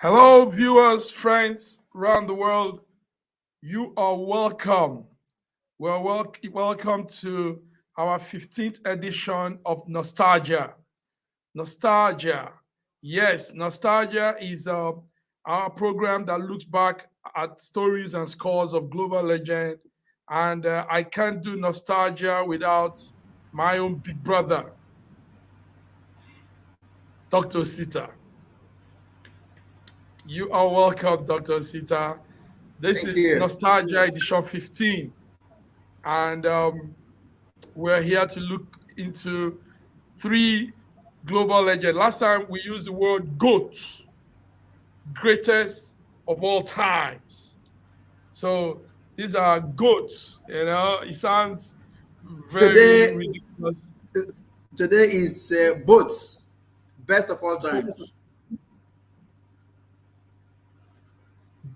Hello, viewers, friends around the world. You are welcome. Well, welcome to our 15th edition of Nostalgia. Nostalgia. Yes, Nostalgia is our program that looks back at stories and scores of global legend. And I can't do Nostalgia without my own big brother, Dr. Osita. You are welcome, Dr. Osita. This Thank is you. Nostalgia Edition 15. And we're here to look into three global legends. Last time we used the word GOAT, greatest of all times. So these are GOATs, it sounds very ridiculous. Today is Boats, best of all times.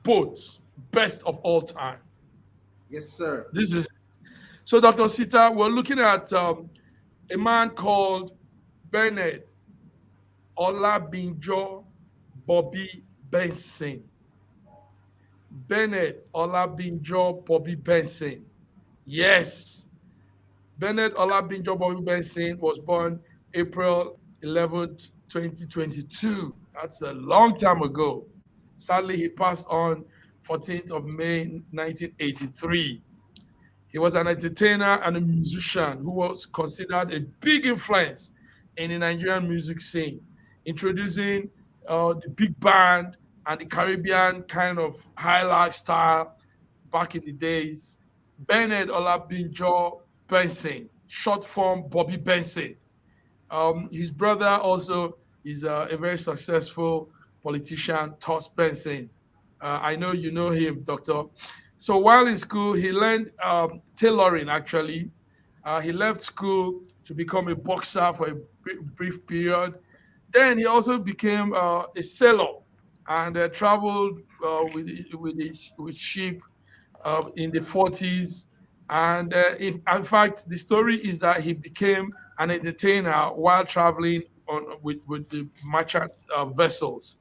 BOAT, best of all time. Yes, sir. This is so, Dr. Sita, we're looking at a man called Bernard Olabinjo Bobby Benson. Bernard Olabinjo Bobby Benson. Yes. Bernard Olabinjo Bobby Benson was born April 11th, 2022. That's a long time ago. Sadly, he passed on 14th of May, 1983. He was an entertainer and a musician who was considered a big influence in the Nigerian music scene, introducing the big band and the Caribbean kind of high lifestyle back in the days. Bernard Olabinjo Benson, short form Bobby Benson. His brother also is a very successful politician, Thomas Benson. I know you know him, Doctor. So while in school, he learned tailoring, actually. He left school to become a boxer for a brief period. Then he also became a sailor and traveled with ship in the 40s. And in fact, the story is that he became an entertainer while traveling with the merchant vessels.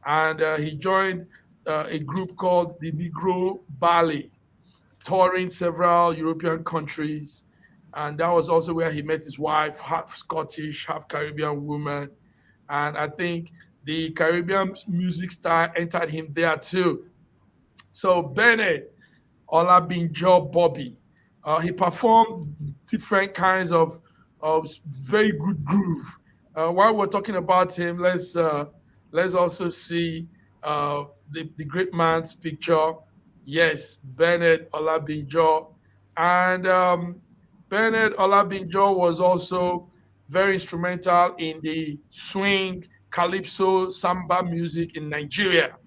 And he joined a group called the Negro Ballet, touring several European countries. And that was also where he met his wife, half Scottish, half Caribbean woman. And I think the Caribbean music style entered him there too. So Bernard Olabinjo Bobby, he performed different kinds of very good groove. While we're talking about him, let's also see the great man's picture. Yes, Bernard Olabinjo. And Bernard Olabinjo was also very instrumental in the swing, calypso, samba music in Nigeria.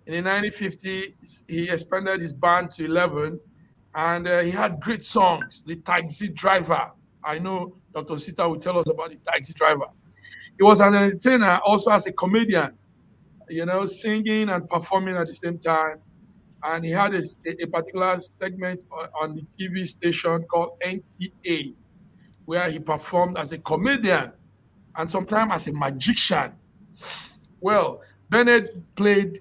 In the 1950s, he expanded his band to 11, and he had great songs. The Taxi Driver. I know Dr. Sita will tell us about the Taxi Driver. He was an entertainer, also as a comedian, singing and performing at the same time. And he had a particular segment on the TV station called N.T.A., where he performed as a comedian and sometimes as a magician. Well, Bernard played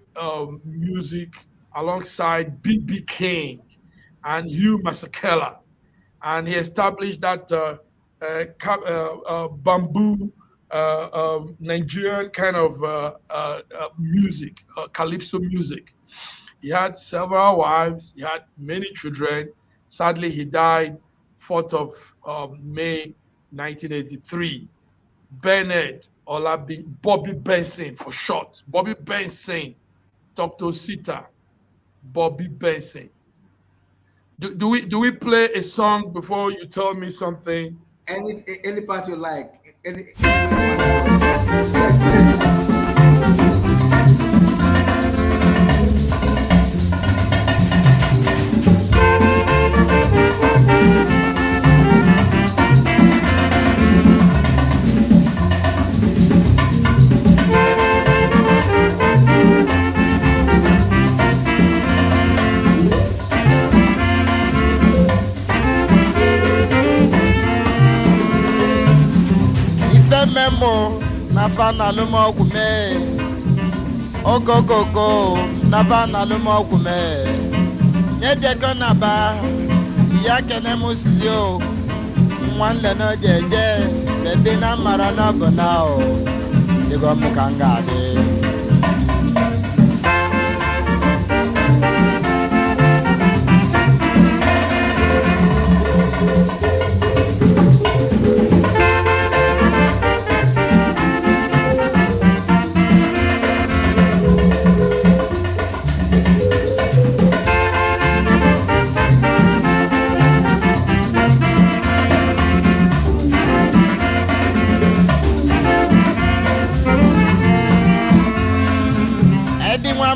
music alongside B.B. King and Hugh Masekela, and he established that bamboo Nigerian kind of music, calypso music. He had several wives. He had many children. Sadly, he died 4th of May, 1983. Bernard Bobby Benson for short. Bobby Benson, Dr. Sita, Bobby Benson. Do we play a song before you tell me something? Any part you like. Memo na fana no mo kume okokoko naba na lumokume nyejeko naba ya kene musio nwanle no jeje bebe na mara na bonao digo mukangade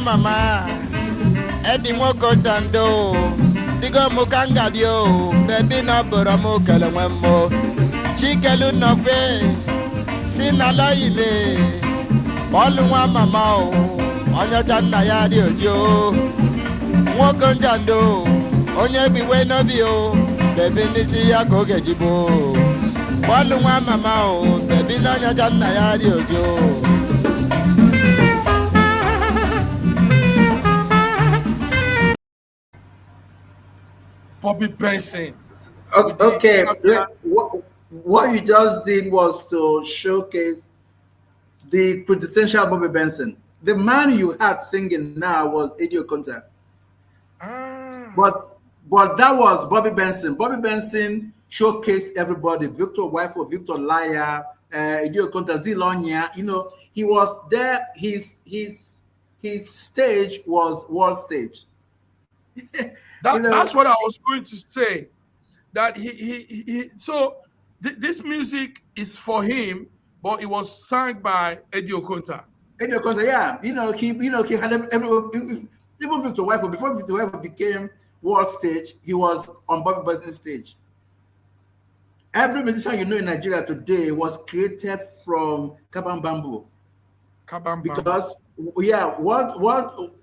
mama edi mwoko dando digo mukangadio baby na bora mo kele mwemo chikelu no fe sinala ile olu nwa mama o onye janna ya di ojo mwoko dando onye biwe no bi o baby nisi ya ko gejibo olu nwa mama o baby na onye janna ya di ojo. Bobby Benson. Okay, what you just did was to showcase the quintessential Bobby Benson. The man you had singing now was Eddie Okonta. But that was Bobby Benson. Bobby Benson showcased everybody. Victor Wifo, Victor Laya, Eddie Okonta, Zilonia. You know, he was there. His stage was world stage. That's what I was going to say. That so this music is for him, but it was sung by Eddie Okonta. Eddie Okonta, yeah, he had everyone. Even Victor Wifo, before Victor Wifo became world stage, he was on Bobby Benson's stage. Every musician you know in Nigeria today was created from Kabam Bamboo. Because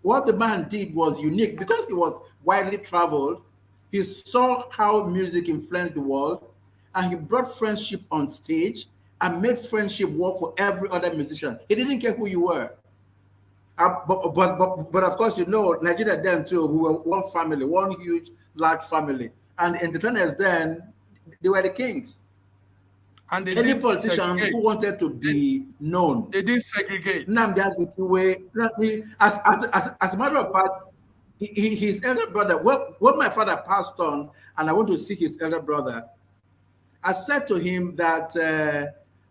what the man did was unique because he was widely traveled. He saw how music influenced the world, and he brought friendship on stage and made friendship work for every other musician. He didn't care who you were. But of course, you know, Nigeria then too, we were one family, one huge, large family. And entertainers then, they were the kings. And any politician who wanted to be known, they didn't segregate. As a matter of fact, his elder brother, when my father passed on, and I went to see his elder brother, I said to him that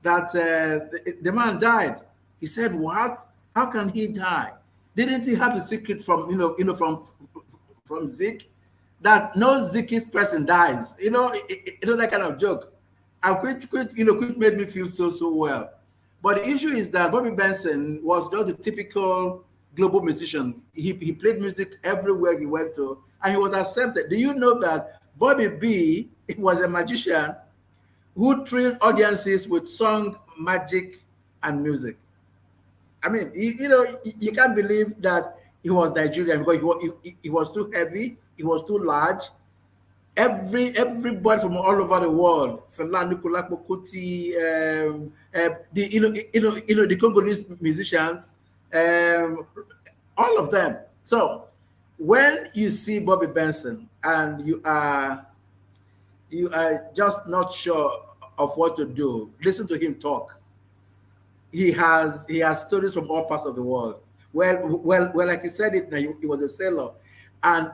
the man died. He said, "What? How can he die? Didn't he have the secret from from Zik that no Zikist person dies? That kind of joke." And which made me feel so well. But the issue is that Bobby Benson was just a typical global musician. He played music everywhere he went to, and he was accepted. Do you know that Bobby B was a magician who thrilled audiences with song, magic, and music? I mean, you can't believe that he was Nigerian because he was too heavy, he was too large. Everybody from all over the world, Fela Nicolas Bokuti, the Congolese musicians, all of them. So when you see Bobby Benson and you are just not sure of what to do, listen to him talk. He has stories from all parts of the world. Well, like you said it now, he was a sailor. And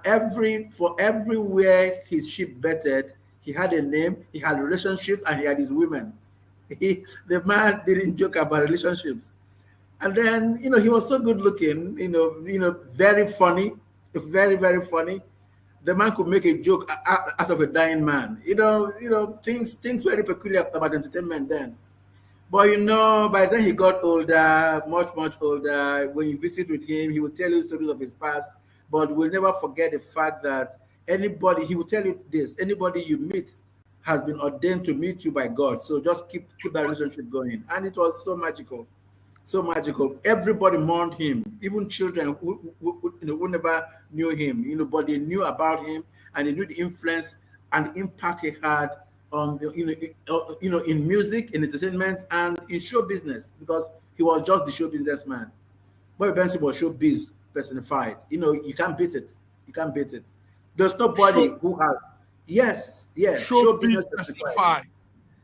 for everywhere his ship bettered, he had a name, he had relationships, and he had his women. The man didn't joke about relationships. And then, he was so good looking, very funny, very, very funny. The man could make a joke out of a dying man. Things very peculiar about entertainment then. But by the time he got older, much, much older, when you visit with him, he will tell you stories of his past. But we'll never forget the fact that he will tell you this, anybody you meet has been ordained to meet you by God. So just keep that relationship going. And it was so magical, so magical. Everybody mourned him, even children who never knew him, but they knew about him and they knew the influence and the impact he had on, in music, in entertainment, and in show business, because he was just the show businessman. Bobby Benson was showbiz personified. You can't beat it. You can't beat it. There's nobody who has. Yes, show Showbiz business personified. specified. I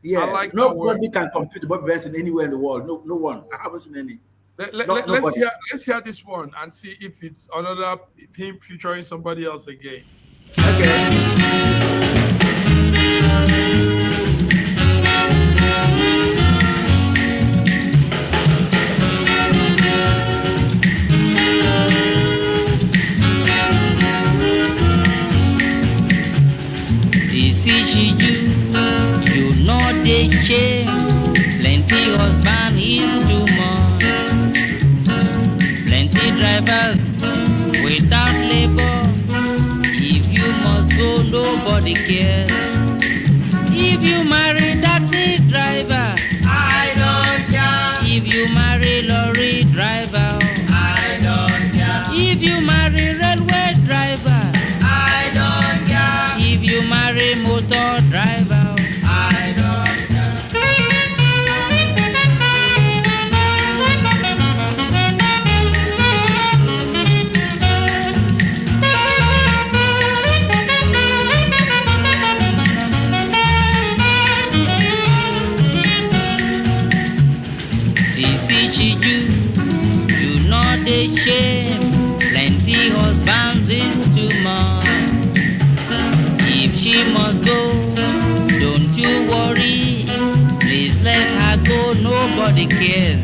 Yes, like that word. nobody can compete with Bobby Benson anywhere in the world. No one. I haven't seen any. Let's Nobody. hear this one and see if it's another him featuring somebody else again. Okay. See you know they shame. Plenty husband is too much. Plenty drivers without labor. If you must go, nobody cares. If you marry taxi driver, I don't care. If you marry lorry driver, I don't care. If you marry railway driver, I don't care. If you marry motor driver, I don't care. See you know the shame. Plenty husbands is too much. If she must go, don't you worry. Please let her go, nobody cares.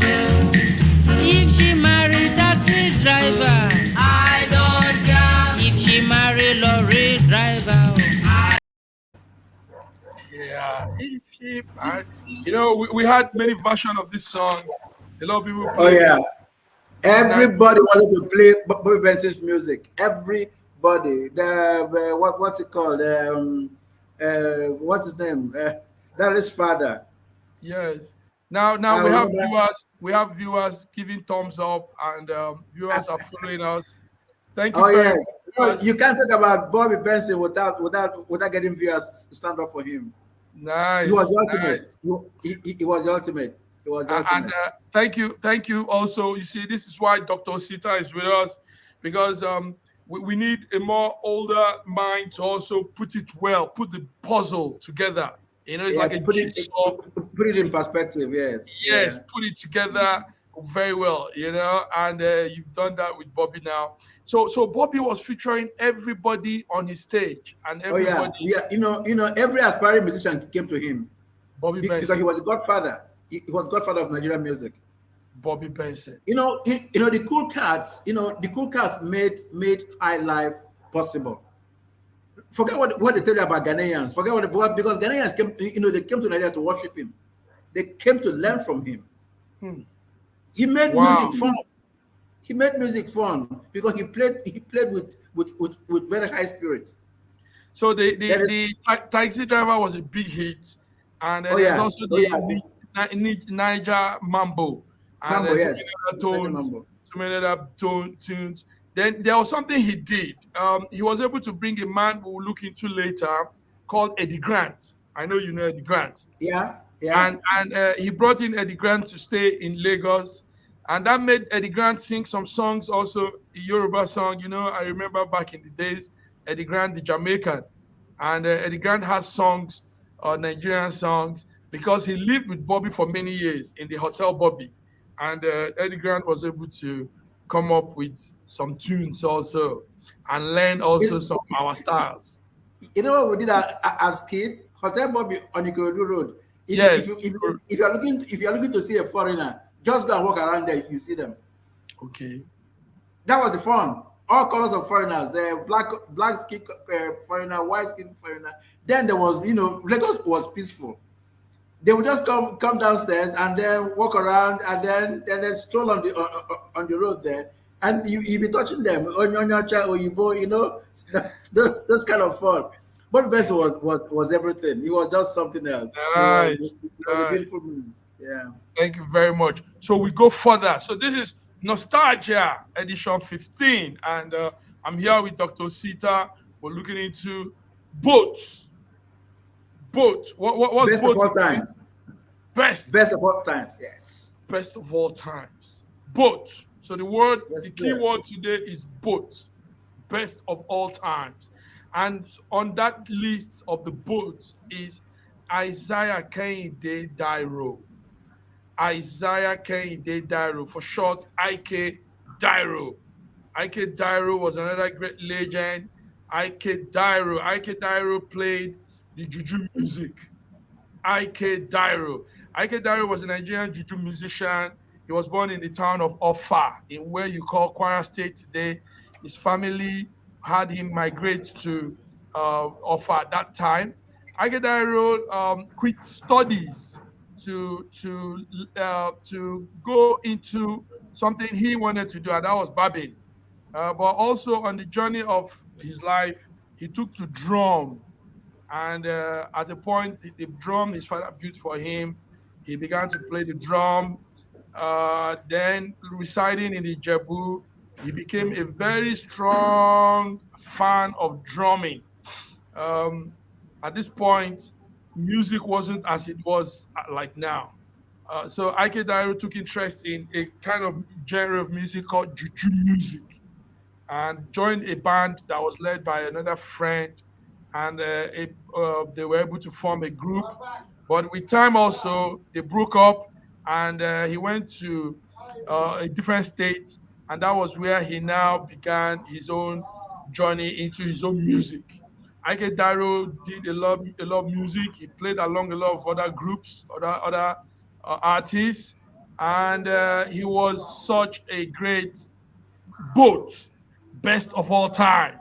If she marry taxi driver, I don't care. If she marry lorry driver, Yeah, if she married. We had many versions of this song. A lot of people Oh played yeah. it. Everybody wanted to play Bobby Benson's music. Everybody. What's it called? What's his name? That is father. Yes. Now I we have remember. viewers. We have viewers giving thumbs up, and viewers are following us. Thank you Oh very yes. much. You can't talk about Bobby Benson without getting viewers stand up for him. He was Nice, the ultimate. nice. He was the ultimate. He was the And ultimate. thank you. Also, you see, this is why Dr. Osita is with us, because we need a more older mind to also put it well, put the puzzle together. It's Yeah, like a jigsaw. put it in perspective. Yes. Yeah. Yes, put it together very well, and you've done that with Bobby now. So Bobby was featuring everybody on his stage, and Oh yeah. everybody, Yeah. Every aspiring musician came to him Bobby because he Benson, was the godfather. He was godfather of Nigerian music. Bobby Benson. The Cool Cats. The Cool Cats made high life possible. Forget what they tell you about Ghanaians. Forget because Ghanaians came. They came to Nigeria to worship him. They came to learn from him. Hmm. He made Wow. music fun. He made music fun because he played with very high spirit. So the taxi driver was a big hit, and Oh there's yeah. also Oh yeah. the Niger Mambo, and Mambo, so yes. many other tones, Mambo. so many other tunes. Then there was something he did. He was able to bring a man we'll look into later called Eddie Grant. I know you know Eddie Grant. Yeah. Yeah. And he brought in Eddie Grant to stay in Lagos, and that made Eddie Grant sing some songs, also a Yoruba song. I remember back in the days, Eddie Grant, the Jamaican, and Eddie Grant has songs, Nigerian songs, because he lived with Bobby for many years in the Hotel Bobby, and Eddie Grant was able to come up with some tunes also, and learn also some of our styles. You know what we did as kids? Hotel Bobby on Ikorodu Road. Yes. If you're looking to see a foreigner, just go and walk around there. You see them. Okay. That was the fun. All colors of foreigners. Black skin foreigner, white skin foreigner. Then there was, Lagos was peaceful. They would just come downstairs and then walk around and then they stroll on the road there, and you be touching them. Onyocha, Oyibo, those kind of fun. But Benson was everything. He was just something else. Nice. It was a beautiful movie. Yeah. Thank you very much. So we go further. So this is Nostalgia edition 15, and I'm here with Dr. Osita. We're looking into boats. What's Best of boats? all times. Best Best of all times. Yes. of all times. Boats. So the key sir. word today is both, best of all times. And on that list of the both is Isaiah Kehinde Dairo. Isaiah Kehinde Dairo, for short, IK Dairo. IK Dairo was another great legend. IK Dairo played the juju music. IK Dairo. IK Dairo was a Nigerian juju musician. He was born in the town of Offa, in where you call Kwara State today. His family had him migrate to Offa at that time. IK Dairo quit studies to go into something he wanted to do, and that was barbing. But also on the journey of his life, he took to drum, and at the point, the drum his father built for him, he began to play the drum. Then, residing in Ijebu, he became a very strong fan of drumming. At this point, music wasn't as it was like now. So Ike Dairo took interest in a kind of genre of music called juju music, and joined a band that was led by another friend, and they were able to form a group. But with time also, they broke up, and he went to a different state, and that was where he now began his own journey into his own music. Ike Dairo did a lot of music. He played along a lot of other groups, other artists, and he was such a great both best of all time.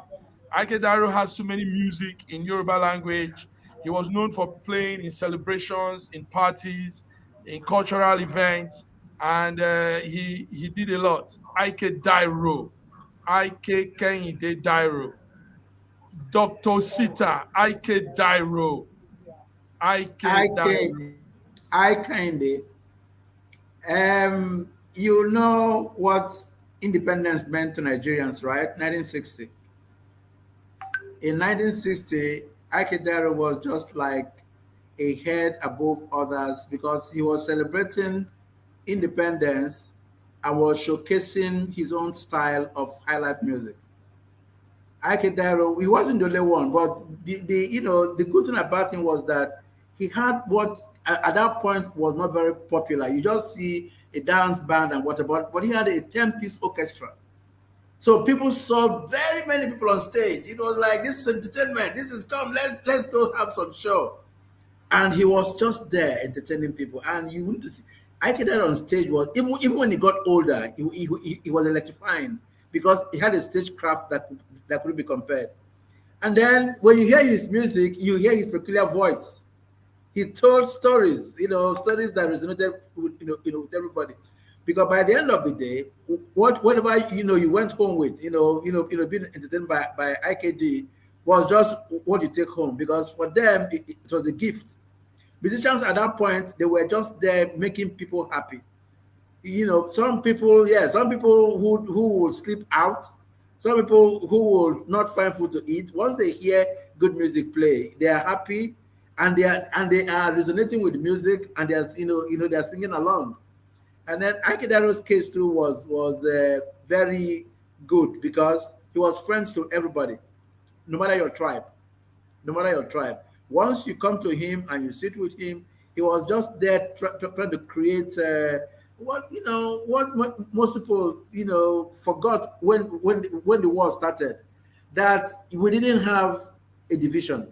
Ike Dairo has so many music in Yoruba language. He was known for playing in celebrations, in parties, in cultural events, and he did a lot. Ike Dairo, Ike Kehinde Dairo, Dr. Osita, Ike Dairo, Ike Dairo. I kind of you know what independence meant to Nigerians, right? 1960. In 1960, Ike Dairo was just like a head above others because he was celebrating independence and was showcasing his own style of high life music. Ike Dairo, he wasn't the only one, but the good thing about him was that he had what at that point was not very popular. You just see a dance band and whatever, but he had a 10-piece orchestra. So people saw very many people on stage. It was like, this is entertainment. This is come. Let's go have some show. And he was just there entertaining people. And you want to see Ike Dairo on stage was even when he got older, he was electrifying because he had a stagecraft that couldn't be compared. And then when you hear his music, you hear his peculiar voice. He told stories, stories that resonated with everybody. Because by the end of the day, whatever you went home with, being entertained by IKD was just what you take home. Because for them, it was a gift. Musicians at that point, they were just there making people happy. Some people who will sleep out, some people who will not find food to eat. Once they hear good music play, they are happy, and they are resonating with the music, and they're singing along. And then Ike Dairo's case too was very good because he was friends to everybody, no matter your tribe. Once you come to him and you sit with him, he was just there trying to create what most people forgot when the war started, that we didn't have a division.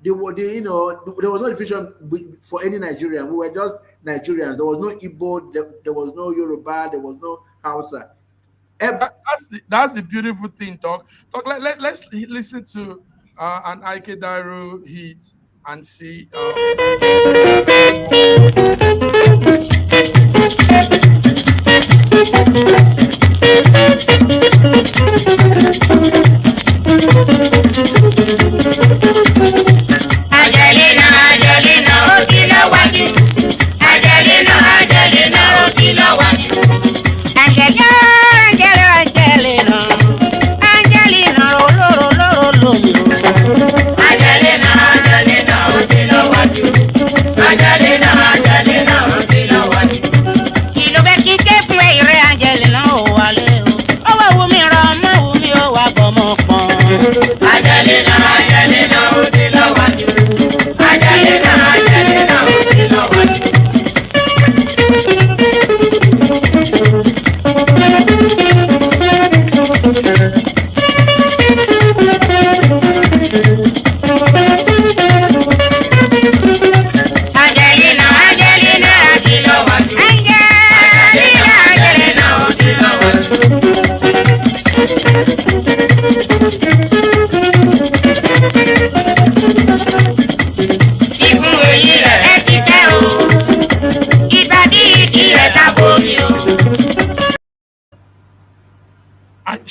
There was no division for any Nigerian. We were just Nigerians. There was no Igbo, there was no Yoruba, there was no Hausa. That's the beautiful thing, Doc. Let's listen to an Ike Dairo hit and see. Angelina,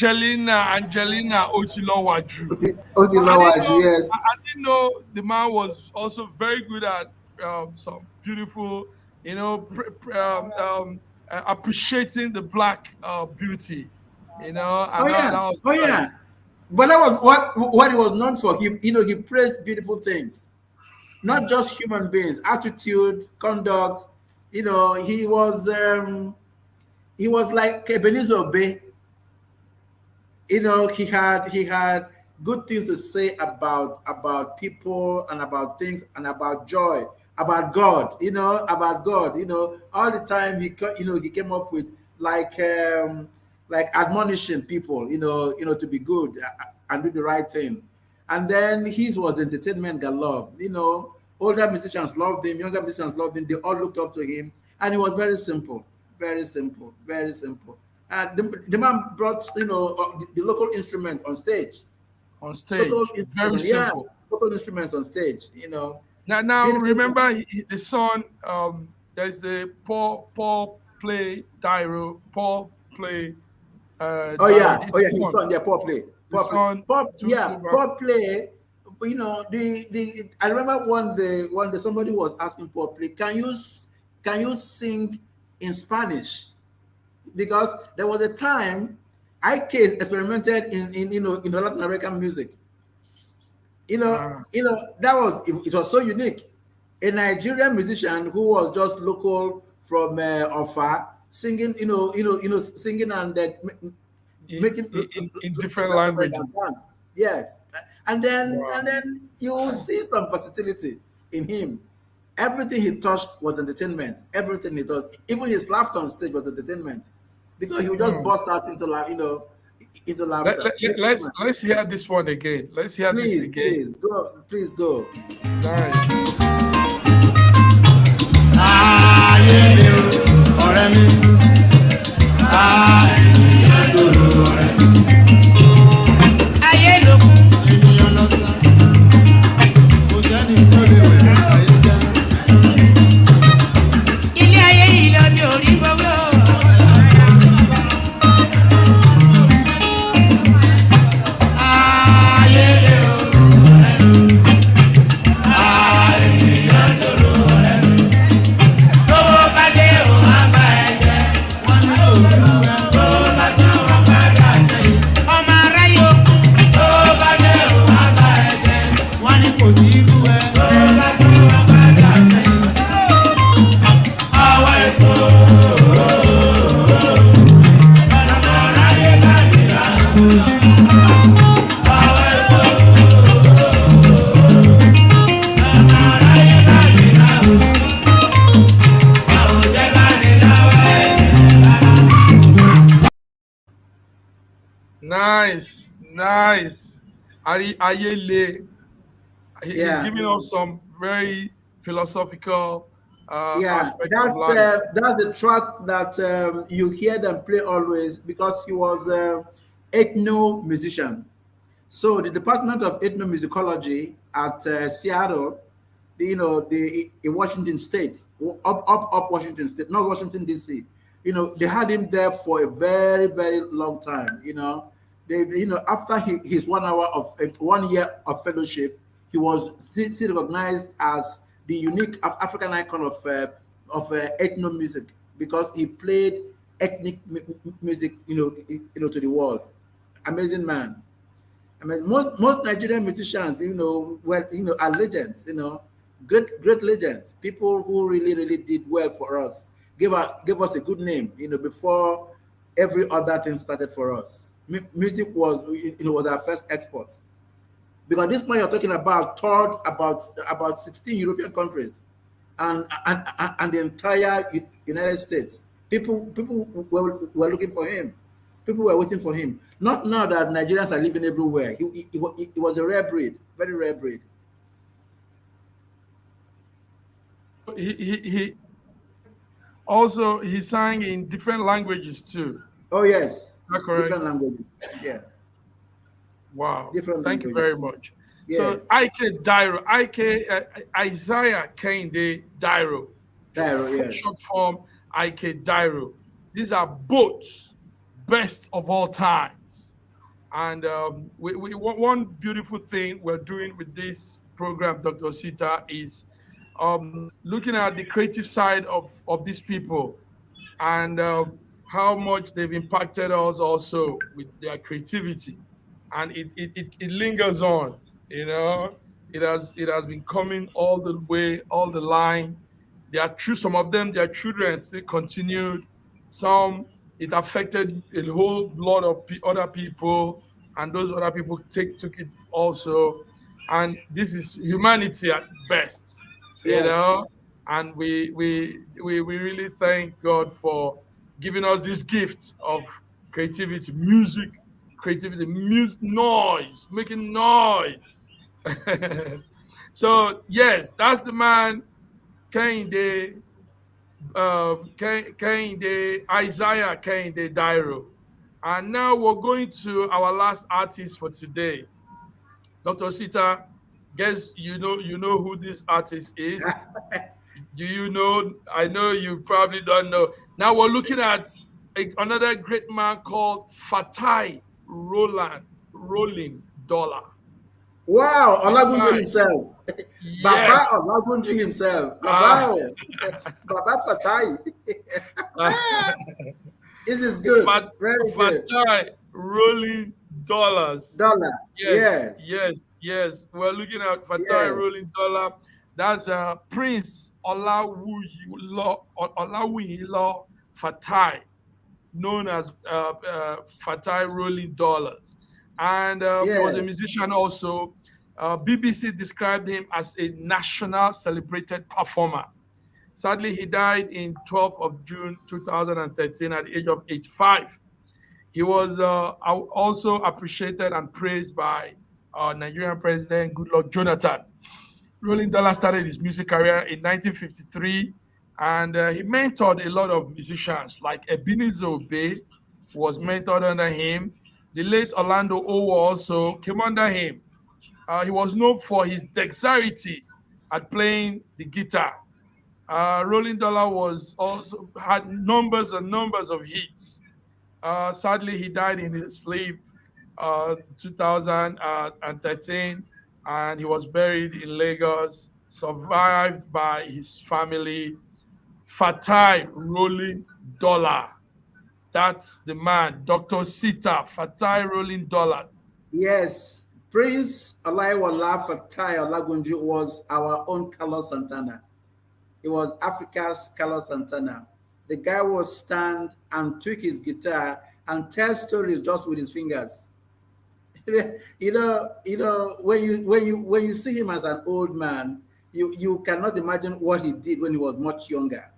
Angelina Ochilowaju. Yes. I didn't know the man was also very good at some beautiful, appreciating the black beauty. Oh And that yeah. was Oh yeah. nice. But that was what he was known for. He praised beautiful things, not just human beings, attitude, conduct. He was like Ebenezer Obey. He had good things to say about people and about things and about joy, about God, all the time. He came up with like admonishing people, to be good and do the right thing. And then his was entertainment galore. Older musicians loved him, younger musicians loved him. They all looked up to him, and it was very simple, very simple, very simple. The man brought the local instrument on stage. On Local stage. Very instrument, yeah, simple. local instruments on stage. Now Beautiful. remember the song. There's a Paul play Dairo. Paul play Oh Dairo. yeah, oh yeah, his son, yeah, Paul play, The Paul play, song Paul, two yeah, two. Paul play. The I remember one day somebody was asking Paul play, can you sing in Spanish? Because there was a time IK experimented in the Latin American music. Ah, That it was so unique. A Nigerian musician who was just local from Ofa, singing, singing and making in different Latin American languages. dance. Yes, and then Wow. and then you will see some versatility in him. Everything he touched was entertainment. Everything he touched, even his laughter on stage was entertainment, because he would just Hmm. burst out into laughter. Let's hear this one again. Let's hear this Please, again. please go. Please go. Nice. Ayé mi o, ọ̀rẹ́ mi. Ayé ló kún. Ènìyàn lọ sá. Kò sẹ́ni tó lè wẹ̀ ayé já. Ilé ayé yìí lọ bí orí gbogbo. Ayé lè o. Tó bá dé o, má bá ẹ jẹ́. Wọ́n ní kò lù ẹ́. Tó bá tán wọn padà sẹ́yìn. Ọmọ aráyé o. Tó bá dé o, má bá ẹ jẹ́. Wọ́n ní kò sí irú ẹ. Tó bá tán wọn padà sẹ́yìn. Ọwọ́ èkó. Ọmọ aráyé bá mi rà. Ọwọ́ èkó. Ọmọ aráyé bá mi rà. Àwùjẹ bá mi lọ́wọ́ ẹ̀. Nice, nice. Ayele. He's Yeah. giving us some very philosophical Yeah, aspect of life. that's the track that you hear them play always, because he was ethno musician. So the Department of Ethnomusicology at Seattle, in Washington State, up Washington State, not Washington D.C. They had him there for a very, very long time. After his 1 year of fellowship, he was still recognized as the unique African icon of ethno music, because he played ethnic music, to the world. Amazing man. I mean, most Nigerian musicians, are legends. Great legends. People who really, really did well for us. Gave us a good name. Before every other thing started for us. Music was our first export. Because this man you're talking about toured about 16 European countries, and the entire United States. People were looking for him. People were waiting for him. Not now that Nigerians are living everywhere. He was a rare breed, very rare breed. He also he sang in different languages too. Oh yes, Is that correct? different languages. Yeah, Wow. different Thank you very languages. much. So Yes, Isaiah Kehinde Dairo. Dairo, yes. Short form Dairo. These are both best of all times. And one beautiful thing we're doing with this program, Dr. Osita, is looking at the creative side of these people, and how much they've impacted us also with their creativity. And it lingers on, you know. It has been coming all the way, all the line. They are true, some of them, their children still continued. Some, it affected a whole lot of other people, and those other people took it also. And this is humanity at best, you Yes. know. And we really thank God for giving us this gift of creativity, music, creativity, noise, making noise. So yes, that's the man, Kehinde, Isaiah Kehinde Dairo. And now we're going to our last artist for today. Dr. Sita, guess you know who this artist is. Do you know? I know you probably don't know. Now we're looking at another great man called Fatai Rolling Dollar. Wow, Olagunju Fatai, himself. Baba yes. Olagunju himself. Ah, Baba, Baba Fatai. This is good. Fat, Very good. Fatai Rolling Dollars. Dollar. Yes, Yes. yes, yes. We're looking at Fatai Yes. Rolling Dollar. That's Prince Olawuyilo Fatai, known as Fatai Rolling Dollars. And he was a Yes. musician also. BBC described him as a national celebrated performer. Sadly, he died in 12th of June 2013 at the age of 85. He was also appreciated and praised by Nigerian President Goodluck Jonathan. Rolling Dollar started his music career in 1953, and he mentored a lot of musicians like Ebenezer Obey was mentored under him. The late Orlando Owo also came under him. He was known for his dexterity at playing the guitar. Rolling Dollar was also had numbers and numbers of hits. Sadly, he died in his sleep 2013, and he was buried in Lagos, survived by his family. Fatai Rolling Dollar. That's the man, Dr. Sita, Fatai Rolling Dollar. Yes. Prince Olaiwola Fatai Olagunju was our own Carlos Santana. He was Africa's Carlos Santana. The guy would stand and tweak his guitar and tell stories just with his fingers. When you see him as an old man, you cannot imagine what he did when he was much younger.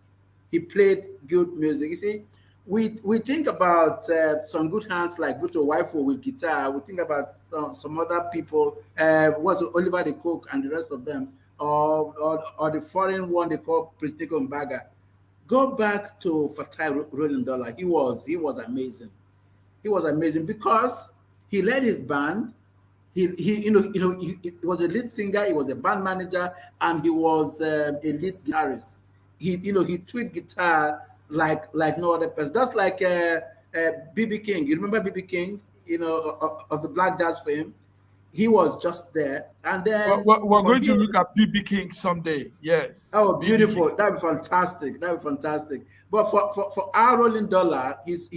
He played good music. You see, we think about some good hands like Vito Waifo with guitar. We think about some other people, was Oliver the Cook and the rest of them, or the foreign one they call Pristiko Mbaga. Go back to Fatai Rolling Dollar. He was amazing. He was amazing because he led his band. He was a lead singer. He was a band manager, and he was a lead guitarist. He tweaked guitar like no other person. That's like BB King. You remember BB King? Of the Black Jazz fame. He was just there, and then We're from going to here. look at BB King someday. Yes. Oh, BB King. beautiful! That'd be fantastic. That'd be fantastic. But for our Rolling Dollar, his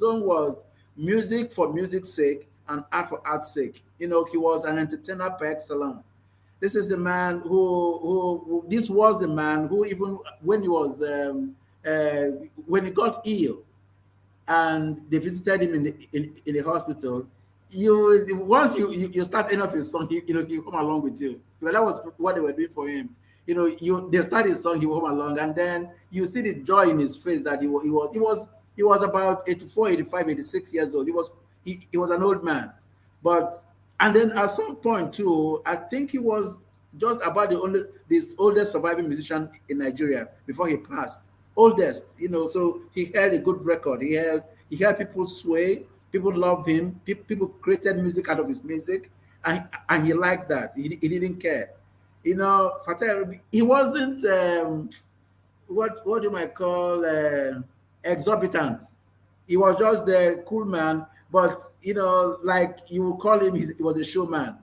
own was music for music's sake and art for art's sake. He was an entertainer par excellence. This is the man who this was the man who, even when he was when he got ill and they visited him in the hospital, once you start any of his song, he come along with you. Well, that was what they were doing for him. They start his song, he will come along, and then you see the joy in his face that he was about 84, 85, 86 years old. He was an old man. But and then at some point too, I think he was just about this oldest surviving musician in Nigeria before he passed. Oldest, so he held a good record. He had people sway, people loved him, people created music out of his music, and he liked that. He didn't care. Fatai, he wasn't what you might call exorbitant. He was just the cool man, But like you will call him, he was a showman.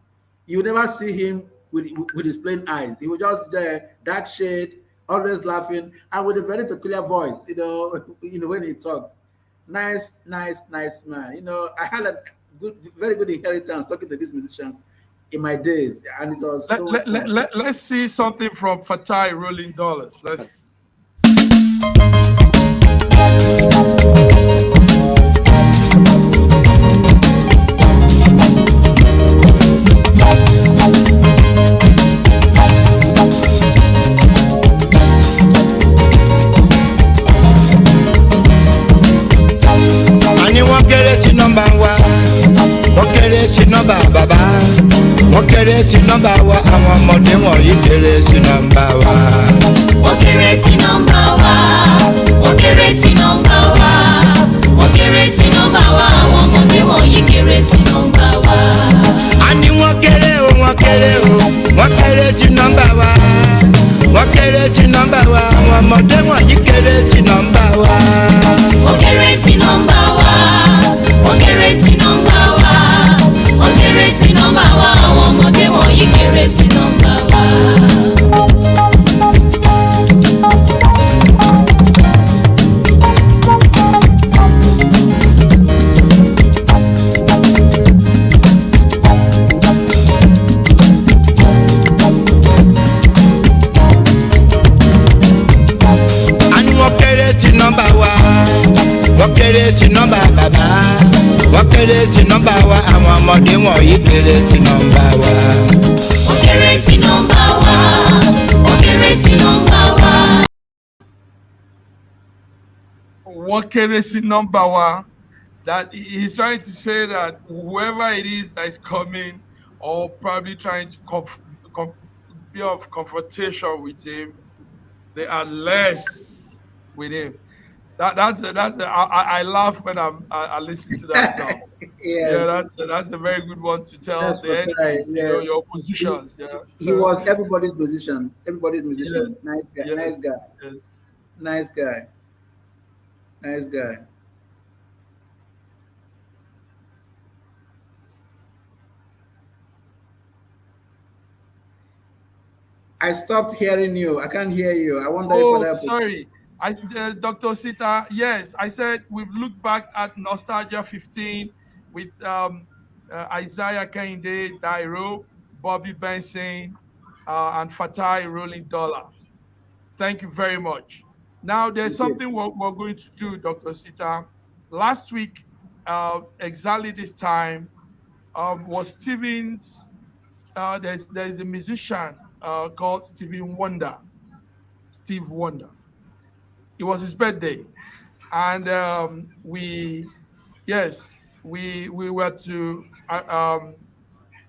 You will never see him with his plain eyes. He was just there, dark shade, always laughing, and with a very peculiar voice. When he talked, nice, nice man. I had a very good inheritance talking to these musicians in my days, and it was so much fun. Let's see something from Fatai Rolling Dollars. Let's. Number one, wọ́n kéré sí nọ́mbà bàbá, wọ́n kéré sí nọ́mbà wa, àwọn ọmọdé wọ̀nyí kéré sí nọ́mbà wa. Wọ́n kéré sí nọ́mbà wa, wọ́n kéré sí nọ́mbà wa, wọ́n kéré sí nọ́mbà wa, àwọn ọmọdé wọ̀nyí kéré sí nọ́mbà wa. A ní wọ́n kéré o, wọ́n kéré o, wọ́n kéré sí nọ́mbà wa, wọ́n kéré sí nọ́mbà wa, àwọn ọmọdé wọ̀nyí kéré sí nọ́mbà wa. Wọ́n kéré sí nọ́mbà wa. Wọ́n kéré sí nọ́mbà wa, wọ́n kéré sí nọ́mbà wa, àwọn ọmọdé wọ̀nyí kéré sí nọ́mbà wa. A ní wọ́n kéré sí nọ́mbà wa, wọ́n kéré sí nọ́mbà bàbá, wọ́n kéré sí nọ́mbà wa, àwọn ọmọdé wọ̀nyí kéré sí nọ́mbà wa. Wọ́n kéré sí nọ́mbà wa, wọ́n kéré sí nọ́mbà wa. Wọ́n kéré sí nọ́mbà wa. That he's trying to say that whoever it is that is coming or probably trying to be of confrontation with him, they are less with him. I laugh when I listen to that song. Yes. Yeah, that's a very good one to tell That's the enemies, yes. your positions. He was everybody's musician. Everybody's musician. Yes. Nice guy. Yes. Nice guy. Yes. Nice guy. Nice guy. I stopped hearing you. I can't hear you. I wonder if other people... sorry. Dr. Osita, yes, I said we've looked back at Nostalgia 15 with Isaiah Kehinde Dairo, Bobby Benson, and Fatai Rolling Dollar. Thank you very much. Now, there's something we're going to do, Dr. Osita. Last week, exactly this time, was Steven's, there's a musician called Steve Wonder. It was his birthday, and we were to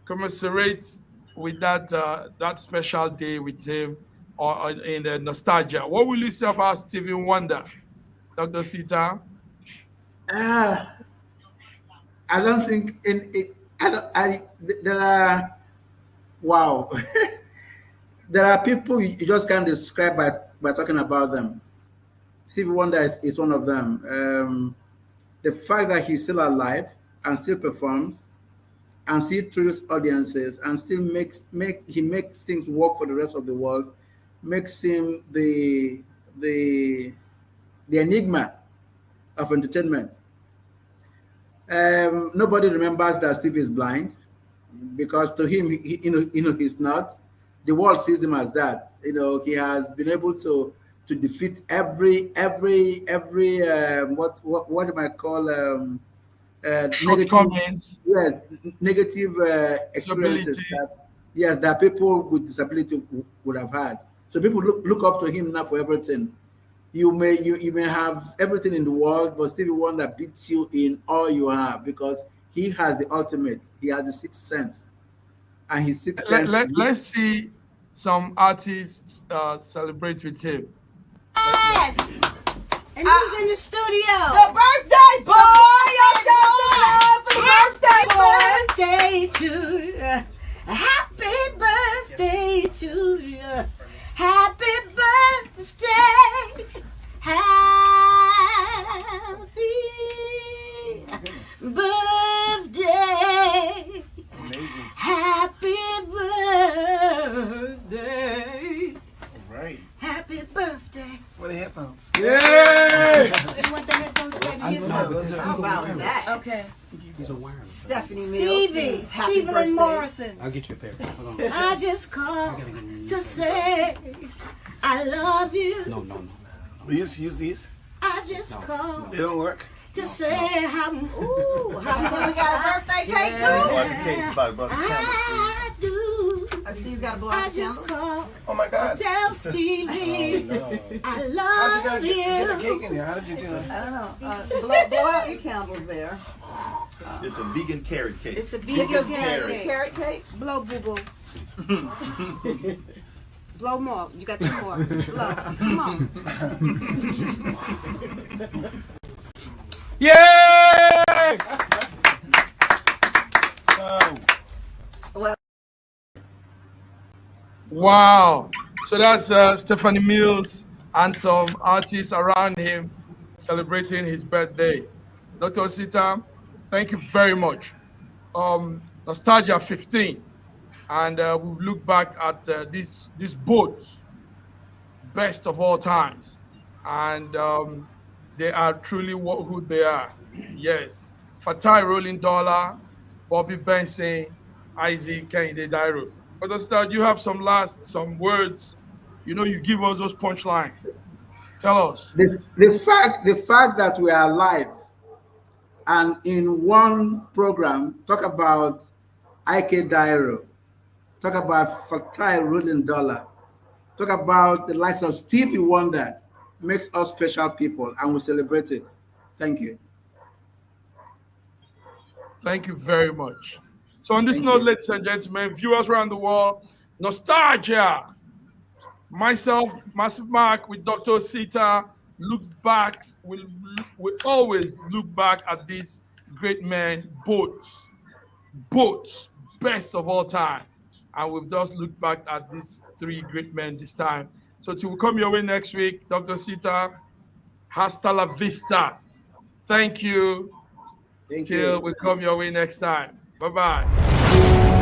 commiserate with that special day with him in the nostalgia. What will you say about Stevie Wonder, Dr. Sita? I don't think there are wow. There are people you just can't describe by talking about them. Stevie Wonder is one of them. The fact that he's still alive and still performs and still thrills audiences and still makes things work for the rest of the world makes him the enigma of entertainment. Nobody remembers that Steve is blind, because to him, he's not. The world sees him as that. He has been able to defeat every what am I call shortcomings. Yes, negative experiences that people with disability would have had. So people look up to him now for everything. You may have everything in the world, but Stevie Wonder beats you in all you have, because he has the ultimate. He has the sixth sense, and his sixth sense. Let's see some artists celebrate with him. Yes, and who's in the studio? The birthday boy. Happy birthday to you. Happy birthday to you. Happy birthday. Happy birthday. What are headphones? Yay! You want the headphones, baby? Yes, How about that? Okay. These are wireless. Stephanie Mills. Stephen Morrison. I'll get you a pair. Hold on. I just called to say I love you. No. Use these. I just called They don't work. to say I'm we got a birthday cake too. I do. Steve's got a blow out the candle. Called Oh my God. to tell Stevie I How'd you love guys get the you. cake in here? How did you do that? I don't know. Blow out your candles there. It's a vegan carrot cake. It's a vegan carrot cake. Blow, boo boo. Blow more. You got 2 more. Blow. Come on. Yay! Wow. So that's Stephanie Mills and some artists around him celebrating his birthday. Dr. Osita, thank you very much. Nostalgia 15. And we'll look back at this boat, best of all times. And they are truly who they are. Yes. Fatai Rolling Dollar, Bobby Benson, Isaiah Kehinde Dairo. But Osita, you have some words. You know, you give us those punchlines. Tell us. The fact that we are alive and in one program talk about Ike Dairo, talk about Fatai Rolling Dollar, talk about the likes of Stevie Wonder, makes us special people, and we celebrate it. Thank you. Thank you very much. So on this note, ladies and gentlemen, viewers around the world, nostalgia. Myself, MassiveMac with Dr. Osita, look back. We always look back at these great men, boats, best of all time. And we've just looked back at these 3 great men this time. So till we come your way next week, Dr. Osita, hasta la vista. Thank you. Till we come your way next time. Bye-bye.